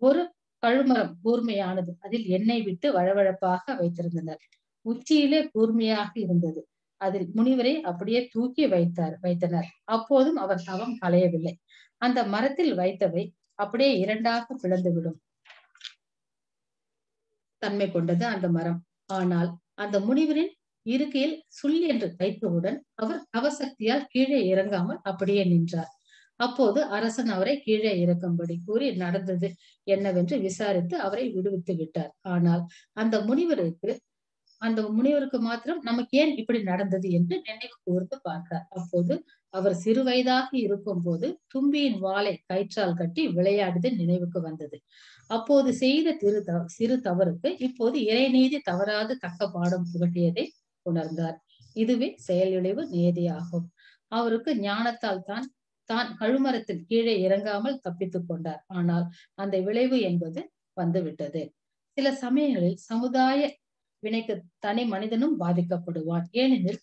ஒரு கழுமரம் கூர்மையானது. அதில் எண்ணெய் விட்டு வழவழப்பாக வைத்திருந்தனர். உச்சியிலே கூர்மையாக இருந்தது. அதில் முனிவரை அப்படியே தூக்கி வைத்தனர். அப்போதும் அவர் தவம் களையவில்லை. அந்த மரத்தில் வைத்தவை அப்படியே 2ஆக பிளந்துவிடும் தன்மை கொண்டது அந்த மரம். ஆனால் அந்த முனிவரின் இருக்கையில் சுல் என்று வைத்தவுடன் அவர் அவசக்தியால் கீழே இறங்காமல் அப்படியே நின்றார். அப்போது அரசன் அவரை கீழே இறக்கும்படி கூறி நடந்தது என்னவென்று விசாரித்து அவரை விடுவித்து விட்டார். ஆனால் அந்த முனிவருக்கு மாத்திரம் நமக்கு ஏன் இப்படி நடந்தது என்று நினைவு கூர்ந்து பார்த்தார். அப்போது அவர் சிறு வயதாக இருக்கும் போது தும்பியின் வாளை கயிற்றால் கட்டி விளையாடுவது நினைவுக்கு வந்தது. அப்போது செய்த சிறு தவறுக்கு இப்போது இறைநீதி தவறாது தக்க பாடம் புகட்டியதை உணர்ந்தார். இதுவே செயலிழைவு நியதியாகும். அவருக்கு ஞானத்தால் தான் கழுமரத்தில் கீழே இறங்காமல் தப்பித்துக் கொண்டார். ஆனால் அந்த விளைவு என்பது வந்துவிட்டது. சில சமயங்களில் சமுதாய வினைக்கு தனி மனிதனும் பாதிக்கப்படுவான். ஏனெனில்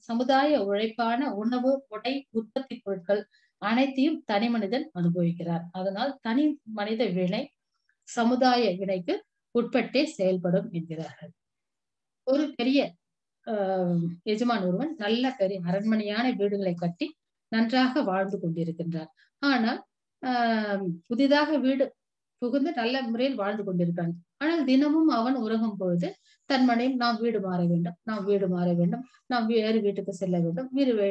சமுதாய உழைப்பான உணவு, உடை, உற்பத்தி பொருட்கள் அனைத்தையும் தனி மனிதன் அனுபவிக்கிறார். அதனால் தனி மனித வினை சமுதாய வினைக்கு உட்பட்டே செயல்படும் என்கிறார்கள். ஒரு பெரிய எஜமான் ஒருவன் நல்ல பெரிய அரண்மனையான வீடுகளை கட்டி நன்றாக வாழ்ந்து கொண்டிருக்கின்றார். ஆனால் புதிதாக வீடு புகுந்து நல்ல முறையில் வாழ்ந்து கொண்டிருக்கான். ஆனால் தினமும் அவன் உறங்கும் பொழுது தன் மனைவி நாம் வீடு மாற வேண்டும், நாம் வேறு வீட்டுக்கு செல்ல வேண்டும்,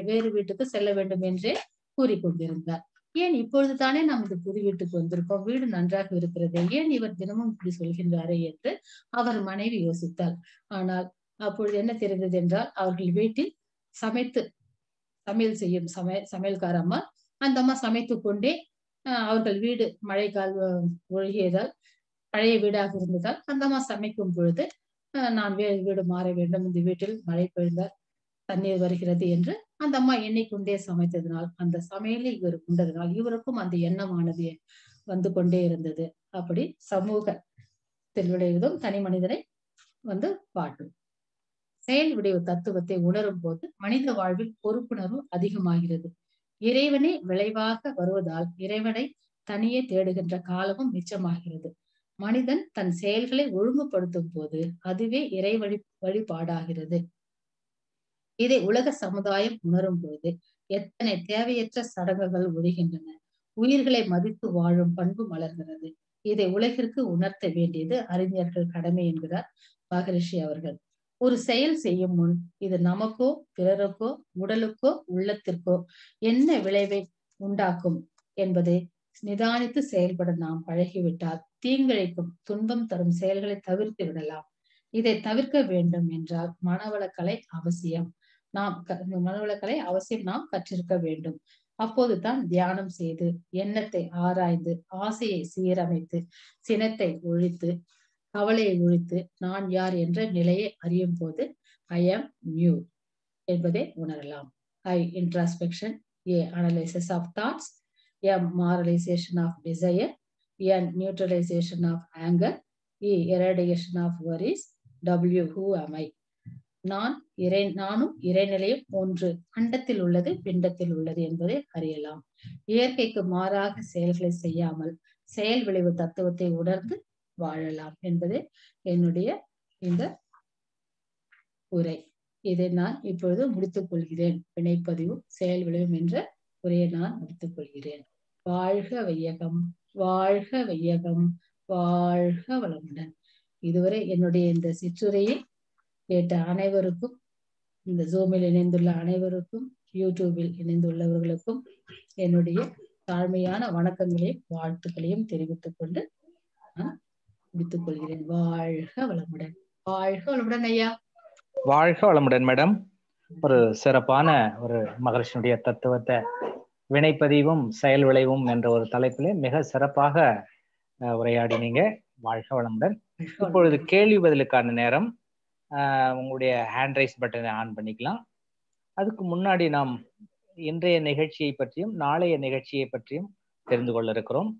வேறு வீட்டுக்கு செல்ல வேண்டும் என்றே கூறிக்கொண்டிருந்தார். ஏன் இப்பொழுது தானே நாம் இந்த புது வீட்டுக்கு வந்திருக்கோம், வீடு நன்றாக இருக்கிறது, ஏன் இவர் தினமும் இப்படி சொல்கின்றாரே என்று அவர் மனைவி யோசித்தாள். ஆனால் அப்பொழுது என்ன தெரிந்தது என்றால், அவர்கள் வீட்டில் சமையல் செய்யும் சமையல்கார அம்மா, அந்த அம்மா சமைத்து கொண்டே அவர்கள் வீடு மழைக்கால் ஒழுகியதால் பழைய வீடாக இருந்ததால் அந்த அம்மா சமைக்கும் பொழுது நான் வேறு வீடு மாற வேண்டும், இந்த வீட்டில் மழை பெய்தால் தண்ணீர் வருகிறது என்று அந்த அம்மா எண்ணிக்கொண்டே சமைத்ததனால் அந்த சமையலை இவர் கொண்டதனால் இவருக்கும் அந்த எண்ணமானது வந்து கொண்டே இருந்தது. அப்படி சமூகத்தில் விளைவதும் தனி மனிதனை பாட்டும். செயல் விளைவு தத்துவத்தை உணரும் போது மனித வாழ்வில் பொறுப்புணர்வு அதிகமாகிறது. இறைவனே விளைவாக வருவதால் இறைவனை தனியே தேடுகின்ற காலமும் மிச்சமாகிறது. மனிதன் தன் செயல்களை ஒழுங்குபடுத்தும் போது அதுவே இறை வழிபாடாகிறது. இதை உலக சமுதாயம் உணரும் போது எத்தனை தேவையற்ற சடங்குகள் ஒழிகின்றன, உயிர்களை மதித்து வாழும் பண்பு மலர்கிறது. இதை உலகிற்கு உணர்த்த வேண்டியது அறிஞர்கள் கடமை என்கிறார் மகரிஷி அவர்கள். ஒரு செயல் செய்யும் முன் இது நமக்கோ பிறருக்கோ உடலுக்கோ உள்ளத்திற்கோ என்ன விளைவை உண்டாக்கும் என்பதை நிதானித்து செயல்பட நாம் பழகிவிட்டால் தீங்கிழைக்கும் துன்பம் தரும் செயல்களை தவிர்த்து விடலாம். இதை தவிர்க்க வேண்டும் என்றால் மனவளக்கலை அவசியம். நாம் கற்றிருக்க வேண்டும். அப்போதுதான் தியானம் செய்து எண்ணத்தை ஆராய்ந்து ஆசையை சீரமைத்து சினத்தை ஒழித்து கவலையை ஒழித்து நான் யார் என்ற நிலையை அறியும் போது ஐ ஆம் நியூ என்பதை உணரலாம். I introspection, A analysis of thoughts, a moralisation of desire, N neutralisation of anger, E eradication of worries, W who am I. நானும் இறைநிலையும் ஒன்று, அண்டத்தில் உள்ளது பிண்டத்தில் உள்ளது என்பதை அறியலாம். இயற்கைக்கு மாறாக செயல்களை செய்யாமல் செயல் விளைவு தத்துவத்தை உணர்ந்து வாழலாம் என்பதே என்னுடைய இந்த உரை. இதை நான் இப்பொழுது முடித்துக் கொள்கிறேன். வினைப்பதிவும் செயல் விளைவும் என்ற உரையை நான் முடித்துக் கொள்கிறேன். வாழ்க வையகம், வாழ்க வையகம், வாழ்க வளமுடன். இதுவரை என்னுடைய இந்த சிற்றுரையை கேட்ட அனைவருக்கும், இந்த ஜூமில் இணைந்துள்ள அனைவருக்கும், யூடியூபில் இணைந்துள்ளவர்களுக்கும் என்னுடைய தாழ்மையான வணக்கங்களையும் வாழ்த்துக்களையும் தெரிவித்துக் கொண்டு நான் முடித்துக் கொள்கிறேன். வாழ்க வளமுடன். வாழ்க வளமுடன் ஐயா. வாழ்க வளமுடன் மேடம். ஒரு சிறப்பான ஒரு மகரிஷியுடைய தத்துவத்தை வினைப்பதிவும் செயல் விளைவும் என்ற ஒரு தலைப்பிலே மிக சிறப்பாக உரையாடினீங்க. வாழ்க வளமுடன். இப்பொழுது கேள்வி பதிலுக்கான நேரம். உங்களுடைய ஹேண்ட் ரைஸ் பட்டனை ஆன் பண்ணிக்கலாம். அதுக்கு முன்னாடி நாம் இன்றைய நிகழ்ச்சியை பற்றியும் நாளைய நிகழ்ச்சியை பற்றியும் தெரிந்து கொள்ள இருக்கிறோம்.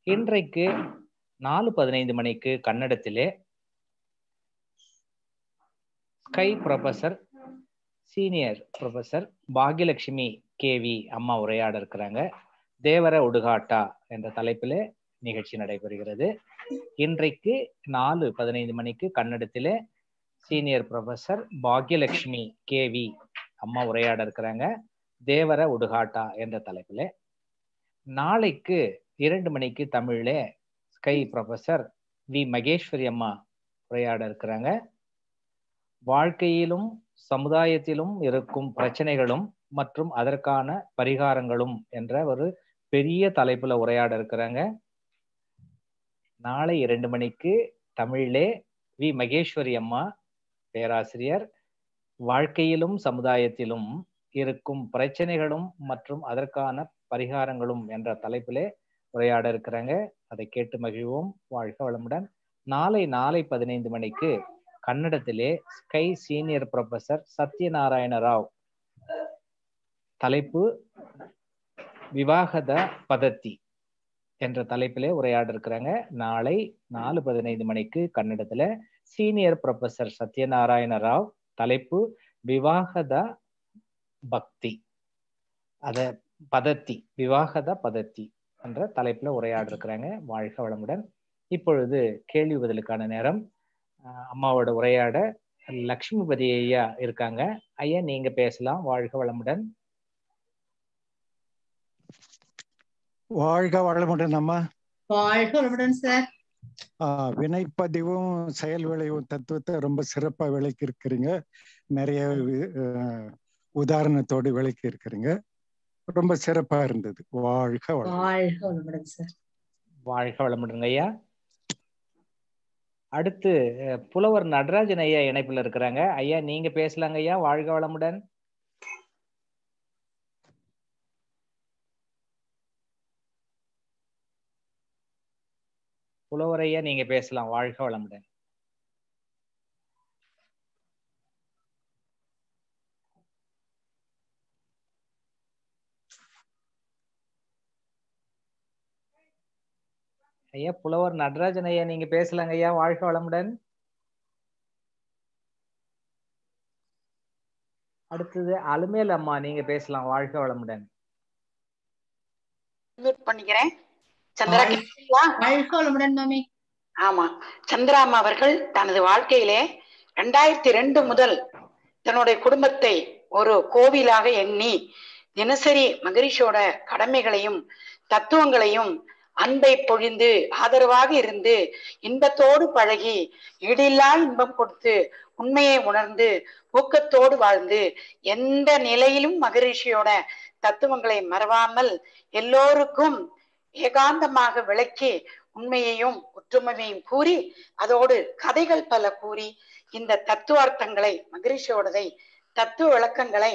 இன்றைக்கு 4:15 மணிக்கு கன்னடத்திலே SKY professor senior professor Bhagyalakshmi K V அம்மா உரையாட இருக்கிறாங்க. தேவர உடுகாட்டா என்ற தலைப்பிலே நிகழ்ச்சி நடைபெறுகிறது. இன்றைக்கு 4:15 மணிக்கு கன்னடத்திலே சீனியர் ப்ரொஃபசர் பாக்யலட்சுமி கேவி அம்மா உரையாட இருக்கிறாங்க. தேவர உடுகாட்டா என்ற தலைப்பிலே. நாளைக்கு 2 மணிக்கு தமிழ்ல ஸ்கை ப்ரொஃபசர் வி மகேஸ்வரி அம்மா உரையாட இருக்கிறாங்க. வாழ்க்கையிலும் சமுதாயத்திலும் இருக்கும் பிரச்சனைகளும் மற்றும் அதற்கான பரிகாரங்களும் என்ற ஒரு பெரிய தலைப்புல உரையாட இருக்கிறாங்க. நாளை 2 மணிக்கு தமிழிலே வி மகேஸ்வரி அம்மா பேராசிரியர் வாழ்க்கையிலும் சமுதாயத்திலும் இருக்கும் பிரச்சனைகளும் மற்றும் அதற்கான பரிகாரங்களும் என்ற தலைப்பிலே உரையாட இருக்கிறாங்க. அதை கேட்டு மகிழ்வோம். வாழ்க வளமுடன். நாளை 15 மணிக்கு கன்னடத்திலே SKY senior professor Satyanarayana Rao தலைப்பு விவாகத பதத்தி என்ற தலைப்பிலே உரையாட இருக்கிறாங்க. நாளை 4:15 மணிக்கு கன்னடத்துல சீனியர் ப்ரொஃபசர் சத்யநாராயண ராவ் தலைப்பு விவாகத பக்தி பதத்தி விவாகத பதத்தி என்ற தலைப்புல உரையாட இருக்கிறாங்க. வாழ்க வளமுடன். இப்பொழுது கேள்வி பதிலுக்கான நேரம். அம்மாவோட உரையாட லக்ஷ்மிபதி ஐயா இருக்காங்க. ஐயா நீங்க பேசலாம். வாழ்க வளமுடன். வாழ்க வளமுடன் அம்மா. வாழ்க வளமுடன் சார். வினைப்பதிவும் செயல் விளைவும் தத்துவத்தை ரொம்ப சிறப்பா விளக்கி இருக்கிறீங்க. நிறைய உதாரணத்தோடு விளக்கி இருக்கிறீங்க. ரொம்ப சிறப்பா இருந்தது. வாழ்க வளமுடன் சார். வாழ்க வளமுடன் ஐயா. அடுத்து புலவர் நடராஜன் ஐயா இணைப்புல இருக்கிறாங்க. ஐயா நீங்க பேசலாங்க ஐயா. வாழ்க வளமுடன். புலவர் ஐயா நீங்க பேசலாம். வாழ்க வளமுடன். ஐயா புலவர் நடராஜன் ஐயா நீங்க பேசலாங்க ஐயா. வாழ்க வளமுடன். அடுத்தது அலுமேல் அம்மா நீங்க பேசலாம். வாழ்க வளமுடன். பண்ணிக்கிறேன். ஆமா, சந்திராமா அவர்கள் தனது வாழ்க்கையிலே 2002 முதல் தன்னுடைய குடும்பத்தை ஒரு கோவிலாக எண்ணி தினசரி மகரிஷியோட கடமைகளையும் தத்துவங்களையும் அன்பை பொழிந்து ஆதரவாக இருந்து இன்பத்தோடு பழகி ஈடில்லா இன்பம் கொடுத்து உண்மையை உணர்ந்து ஊக்கத்தோடு வாழ்ந்து எந்த நிலையிலும் மகரிஷியோட தத்துவங்களை மறவாமல் எல்லோருக்கும் ஏகாந்தமாக விளக்கி உண்மையையும் ஒற்றுமையையும் கூறி அதோடு கதைகள் பல கூறி இந்த தத்துவார்த்தங்களை மகரிஷியோடதை தத்துவ விளக்கங்களை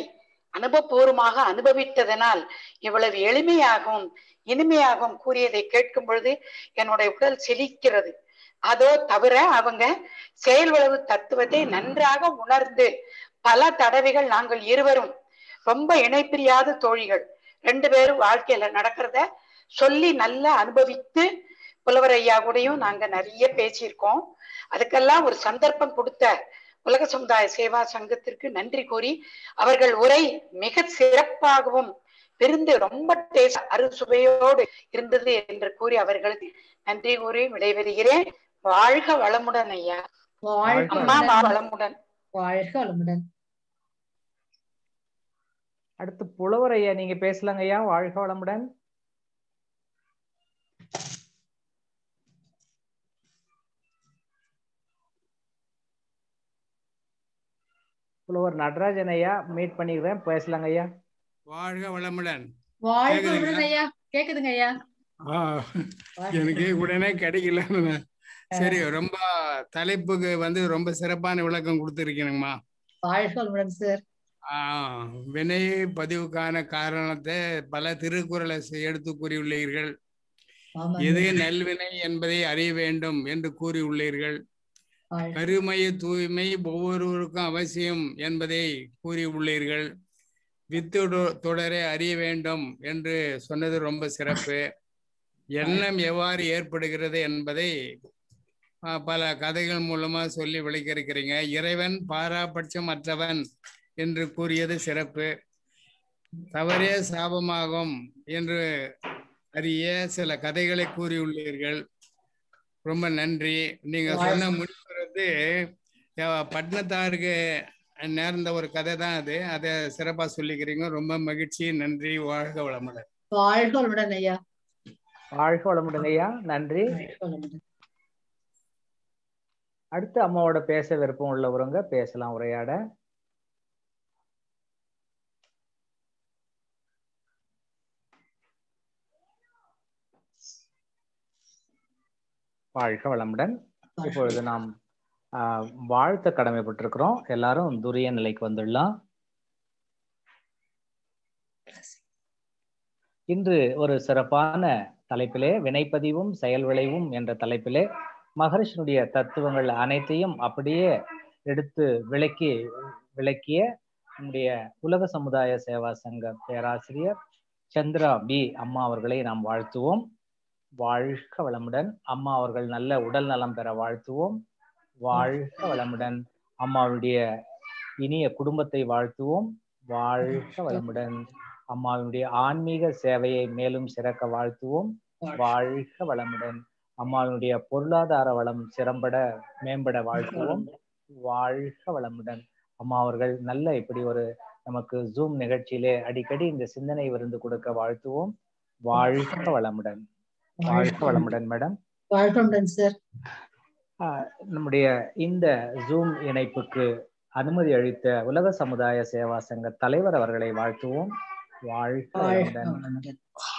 அனுபவபூர்வமாக அனுபவித்ததனால் இவ்வளவு எளிமையாகவும் இனிமையாகவும் கூறியதை கேட்கும் பொழுது என்னுடைய உடல் செழிக்கிறது. அதோ தவிர அவங்க செயல் விளைவு தத்துவத்தை நன்றாக உணர்ந்து பல தடவைகள் நாங்கள் இருவரும் ரொம்ப இணைப்பிரியாத தோழிகள் 2 பேரும் வாழ்க்கையில நடக்கிறத சொல்லி நல்லா அனுபவித்து புலவர் ஐயா கூடயும் நாங்க நிறைய பேசியிருக்கோம். அதுக்கெல்லாம் ஒரு சந்தர்ப்பம் கொடுத்த உலக சமுதாய சேவா சங்கத்திற்கு நன்றி கூறி அவர்கள் உரை மிக சிறப்பாகவும் விருந்து ரொம்ப அறுசுவையோடு இருந்தது என்று கூறி அவர்களுக்கு நன்றி கூறி விடைபெறுகிறேன். வாழ்க வளமுடன் ஐயா. வளமுடன். வாழ்க வளமுடன். அடுத்து புலவர் ஐயா நீங்க பேசலாங்க ஐயா. வாழ்க வளமுடன். புலவர் நடராஜன் ஐயா மீட் பண்ணிக்கிறேன். பேசலாங்க ஐயா. வாழ்க வளமுடன். வாழ்க வளமுடன் ஐயா. கேக்குதுங்க ஐயா. எனக்கு உடனே கிடைக்கல. சரி, ரொம்ப தலைப்புக்கு ரொம்ப சிறப்பான விளக்கம் கொடுத்துருக்கீங்கம்மா. வாழ்க வளமுடன் சார். வினை பதிவுக்கான காரணத்தை பல திருக்குறளை எடுத்து கூறியுள்ளீர்கள். எது நல்வினை என்பதை அறிய வேண்டும் என்று கூறியுள்ளீர்கள். கருமை தூய்மை ஒவ்வொருவருக்கும் அவசியம் என்பதை கூறியுள்ளீர்கள். வித்து தொடரை அறிய வேண்டும் என்று சொன்னது ரொம்ப சிறப்பு. எண்ணம் எவ்வாறு ஏற்படுகிறது என்பதை பல கதைகள் மூலமா சொல்லி விளக்கியிருக்கிறீங்க. இறைவன் பாராபட்சம் அற்றவன் என்று கூறியது சிறப்பு. தவறே சாபமாகும் என்று அறிய சில கதைகளை கூறியுள்ளீர்கள். ரொம்ப நன்றி. நீங்க சொன்ன முடிவுறது பட்னத்தாருக்கு நேர்ந்த ஒரு கதை தான் அது. அதை சிறப்பா சொல்லிக்கிறீங்க. ரொம்ப மகிழ்ச்சி. நன்றி. வாழ்க வளமுடன். வாழ்க வளமுடன் ஐயா. வாழ்க வளமுடன் ஐயா. நன்றி. அடுத்து அம்மாவோட பேச விருப்பம் உள்ளவங்க பேசலாம். உரையாட வாழ்க வளமுடன். இப்பொழுது நாம் வாழ்த்த கடமைப்பட்டிருக்கிறோம். எல்லாரும் துரிய நிலைக்கு வந்துடலாம். இன்று ஒரு சிறப்பான தலைப்பிலே வினைப்பதிவும் செயல் விளைவும் என்ற தலைப்பிலே மகரிஷினுடைய தத்துவங்கள் அனைத்தையும் அப்படியே எடுத்து விளக்கிய நம்முடைய உலக சமுதாய சேவா சங்க பேராசிரியர் சந்திரா பி அம்மா அவர்களை நாம் வாழ்த்துவோம். வாழ்க வளமுடன். அம்மா அவர்கள் நல்ல உடல் நலம் பெற வாழ்த்துவோம். வாழ்க வளமுடன். அம்மாவுடைய இனிய குடும்பத்தை வாழ்த்துவோம். வாழ்க வளமுடன். அம்மாவுடைய ஆன்மீக சேவையை மேலும் சிறக்க வாழ்த்துவோம். வாழ்க வளமுடன். அம்மாவுடைய பொருளாதார வளம் சிறம்பட மேம்பட வாழ்த்துவோம். வாழ்க வளமுடன். அம்மா அவர்கள் நல்ல இப்படி ஒரு நமக்கு ஜூம் நிகழ்ச்சியிலே அடிக்கடி இந்த சிந்தனை விருந்து கொடுக்க வாழ்த்துவோம். வாழ்க வளமுடன். வாழ்க வளமுடன் மேடம். வாழ்த்துடன் சார். நம்முடைய இந்த ஜூம் இணைப்புக்கு அனுமதி அளித்த உலக சமுதாய சேவா சங்க தலைவர் அவர்களை வாழ்த்துவோம். வாழ்க வளமுடன்.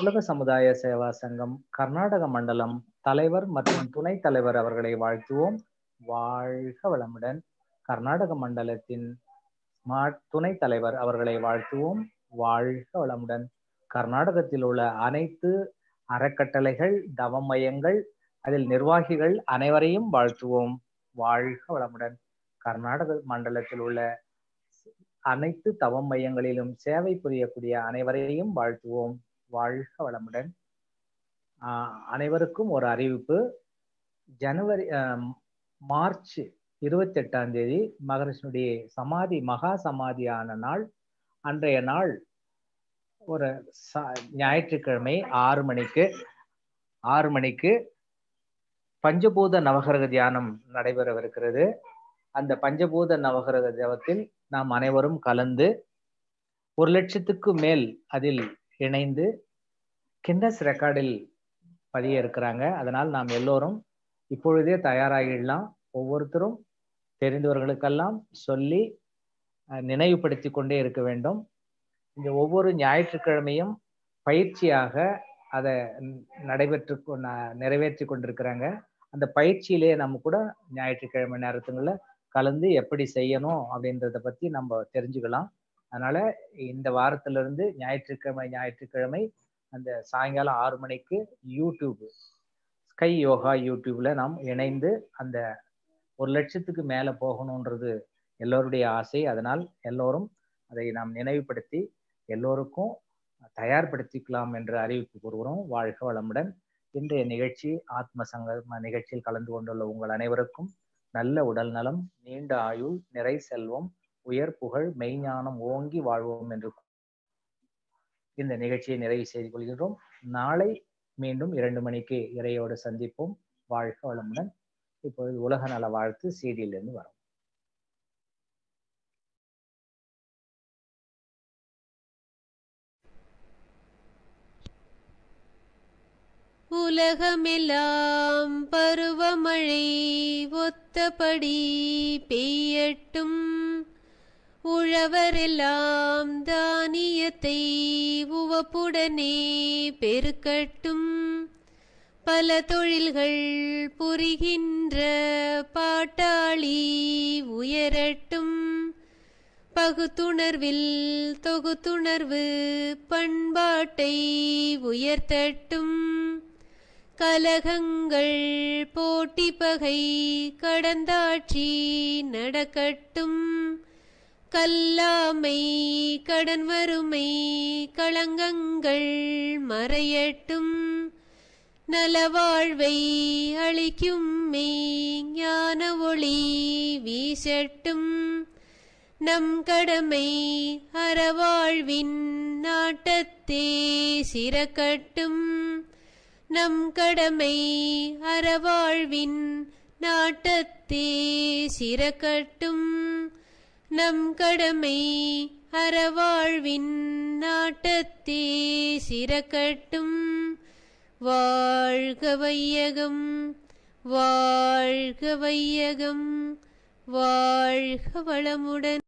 உலக சமுதாய சேவா சங்கம் கர்நாடக மண்டலம் தலைவர் மற்றும் துணைத் தலைவர் அவர்களை வாழ்த்துவோம். வாழ்க வளமுடன். கர்நாடக மண்டலத்தின் துணைத் தலைவர் அவர்களை வாழ்த்துவோம். வாழ்க வளமுடன். கர்நாடகத்தில் உள்ள அனைத்து அறக்கட்டளைகள், தவ மையங்கள், அதில் நிர்வாகிகள் அனைவரையும் வாழ்த்துவோம். வாழ்க வளமுடன். கர்நாடக மண்டலத்தில் உள்ள அனைத்து தவ மையங்களிலும் சேவை புரியக்கூடிய அனைவரையும் வாழ்த்துவோம். வாழ்க வளமுடன். அனைவருக்கும் ஒரு அறிவிப்பு. மார்ச் 28ஆம் தேதி மகரிஷினுடைய சமாதி மகா சமாதியான நாள். அன்றைய நாள் ஒரு ஞாயிற்றுக்கிழமை 6 மணிக்கு பஞ்சபூத நவகிரக தியானம் நடைபெறவிருக்கிறது. அந்த பஞ்சபூத நவகிரக தியானத்தில் நாம் அனைவரும் கலந்து 1,00,000க்கு மேல் அதில் இணைந்து கின்னஸ் ரெக்கார்டில் பதிய இருக்கிறாங்க. அதனால் நாம் எல்லோரும் இப்பொழுதே தயாராகிடலாம். ஒவ்வொருத்தரும் தெரிந்தவர்களுக்கெல்லாம் சொல்லி நினைவுபடுத்தி கொண்டே இருக்க வேண்டும். இந்த ஒவ்வொரு ஞாயிற்றுக்கிழமையும் பயிற்சியாக அதை நிறைவேற்றி கொண்டிருக்கிறாங்க. அந்த பயிற்சியிலே நம்ம கூட ஞாயிற்றுக்கிழமை நேரத்துங்களில் கலந்து எப்படி செய்யணும் அப்படின்றத பற்றி நம்ம தெரிஞ்சுக்கலாம். அதனால இந்த வாரத்திலிருந்து ஞாயிற்றுக்கிழமை அந்த சாயங்காலம் 6 மணிக்கு யூடியூப் ஸ்கை யோகா யூடியூப்ல நாம் இணைந்து அந்த 1,00,000க்கு மேல போகணுன்றது எல்லோருடைய ஆசை. அதனால் எல்லோரும் அதை நாம் நினைவுபடுத்தி எல்லோருக்கும் தயார்படுத்திக்கலாம் என்று அறிவிப்பு கூறுகிறோம். வாழ்க வளமுடன். இன்றைய நிகழ்ச்சி ஆத்ம சங்க நிகழ்ச்சியில் கலந்து கொண்டுள்ள உங்கள் அனைவருக்கும் நல்ல உடல் நலம், நீண்ட ஆயுள், நிறை செல்வம், உயர் புகழ், மெய்ஞானம் ஓங்கி வாழ்வோம் என்று இந்த நிகழ்ச்சியை நிறைவு செய்து கொள்கிறோம். நாளை மீண்டும் 2 மணிக்கு இறையோடு சந்திப்போம். வாழ்க வளமுடன். இப்பொழுது உலக நல வாழ்த்து சிடியிலிருந்து வரும். உலகமெல்லாம் பருவமழை ஒத்தபடி பெய்யட்டும். உழவரெல்லாம் தானியத்தை உவப்புடனே பெருக்கட்டும். பல தொழில்கள் புரிகின்ற பாட்டாளி உயரட்டும். பகுத்துணர்வில் தொகுத்துணர்வு பண்பாட்டை உயர்த்தட்டும். கலகங்கள் போட்டி பகை கடந்தாட்சி நடக்கட்டும். கல்லாமை கடன் வறுமை களங்கங்கள் மறையட்டும். நலவாழ்வை அளிக்கும் மெய் ஞான ஒளி வீசட்டும். நம் கடமை அறவாழ்வின் நாட்டத்தே சிறக்கட்டும். நம் கடமை அறவாழ்வின் நாட்டத்தே சிறக்கட்டும். நம் கடமை அறவாழ்வின் நாட்டத்தே சிறக்கட்டும். வாழ்க வையகம், வாழ்க வையகம், வாழ்க வளமுடன்.